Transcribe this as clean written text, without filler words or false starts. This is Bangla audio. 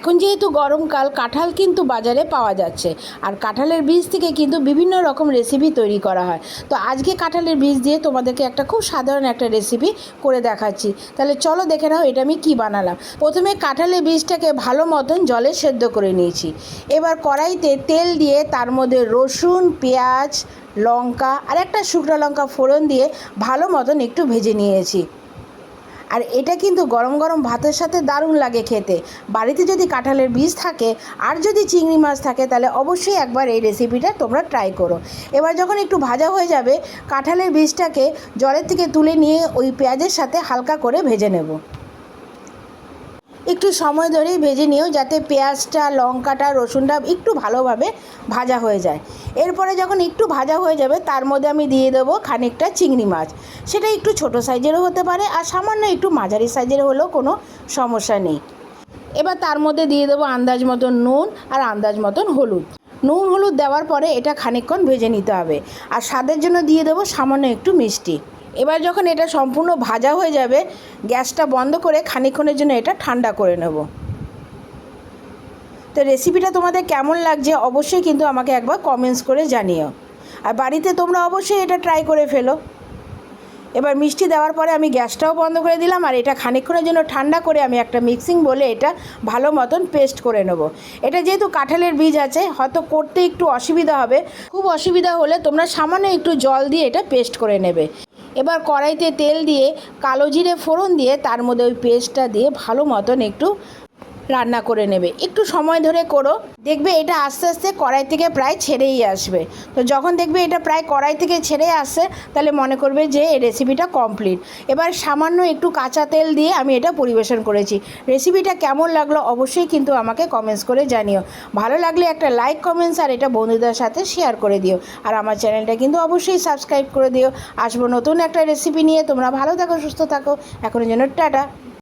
এখন যেহেতু গরমকাল, কাঁঠাল কিন্তু বাজারে পাওয়া যাচ্ছে, আর কাঁঠালের বীজ থেকে কিন্তু বিভিন্ন রকম রেসিপি তৈরি করা হয়। তো আজকে কাঁঠালের বীজ দিয়ে তোমাদেরকে একটা খুব সাধারণ একটা রেসিপি করে দেখাচ্ছি। তাহলে চলো দেখে নাও এটা আমি কি বানালাম। প্রথমে কাঁঠালের বীজটাকে ভালো মতন জলে সেদ্ধ করে নিয়েছি। এবার কড়াইতে তেল দিয়ে তার মধ্যে রসুন, পেঁয়াজ, লঙ্কা আর একটা শুকনো লঙ্কা ফোড়ন দিয়ে ভালো মতন একটু ভেজে নিয়েছি। আর এটা কিন্তু গরম গরম ভাতের সাথে দারুণ লাগে খেতে। বাড়িতে যদি কাঁঠালের বীজ থাকে আর যদি চিংড়ি মাছ থাকে তাহলে অবশ্যই একবার এই রেসিপিটা তোমরা ট্রাই করো। এবার যখন একটু ভাজা হয়ে যাবে, কাঁঠালের বীজটাকে জলের থেকে তুলে নিয়ে ওই পেঁয়াজের সাথে হালকা করে ভেজে নেব। একটু সময় ধরেই ভেজে নিও, যাতে পেঁয়াজটা, লঙ্কাটা, রসুনটা একটু ভালোভাবে ভাজা হয়ে যায়। এরপরে যখন একটু ভাজা হয়ে যাবে, তার মধ্যে আমি দিয়ে দেবো খানিকটা চিংড়ি মাছ। সেটা একটু ছোট সাইজেরও হতে পারে, আর সামান্য একটু মাঝারি সাইজের হলেও কোনো সমস্যা নেই। এবার তার মধ্যে দিয়ে দেবো আন্দাজ মতন নুন আর আন্দাজ মতন হলুদ। নুন হলুদ দেওয়ার পরে এটা খানিকক্ষণ ভেজে নিতে হবে। আর স্বাদের জন্য দিয়ে দেবো সামান্য একটু মিষ্টি। এবার যখন এটা সম্পূর্ণ ভাজা হয়ে যাবে, গ্যাসটা বন্ধ করে খানিকক্ষণের জন্য এটা ঠান্ডা করে নেব। তো রেসিপিটা তোমাদের কেমন লাগছে অবশ্যই কিন্তু আমাকে একবার কমেন্টস করে জানিও। আর বাড়িতে তোমরা অবশ্যই এটা ট্রাই করে ফেলো। এবার মিষ্টি দেওয়ার পরে আমি গ্যাসটাও বন্ধ করে দিলাম, আর এটা খানিকক্ষণের জন্য ঠান্ডা করে আমি একটা মিক্সিং বলে এটা ভালো মতন পেস্ট করে নেব। এটা যেহেতু কাঁঠালের বীজ আছে, হয়তো করতে একটু অসুবিধা হবে। খুব অসুবিধা হলে তোমরা সামান্য একটু জল দিয়ে এটা পেস্ট করে নেবে। এবার কড়াইতে তেল দিয়ে কালো জিরে ফোড়ন দিয়ে তার মধ্যে ওই পেস্টটা দিয়ে ভালো মতন একটু রান্না করে নেবে। একটু সময় ধরে করো, দেখবে এটা আস্তে আস্তে কড়াই থেকে প্রায় ছেড়েই আসবে। তো যখন দেখবে এটা প্রায় কড়াই থেকে ছেড়ে আসছে, তাহলে মনে করবে যে এই রেসিপিটা কমপ্লিট। এবার সামান্য একটু কাঁচা তেল দিয়ে আমি এটা পরিবেশন করেছি। রেসিপিটা কেমন লাগলো অবশ্যই কিন্তু আমাকে কমেন্টস করে জানিও। ভালো লাগলে একটা লাইক, কমেন্টস আর এটা বন্ধুদের সাথে শেয়ার করে দিও। আর আমার চ্যানেলটা কিন্তু অবশ্যই সাবস্ক্রাইব করে দিও। আসবো নতুন একটা রেসিপি নিয়ে। তোমরা ভালো থাকো, সুস্থ থাকো। এখনের জন্য টাটা।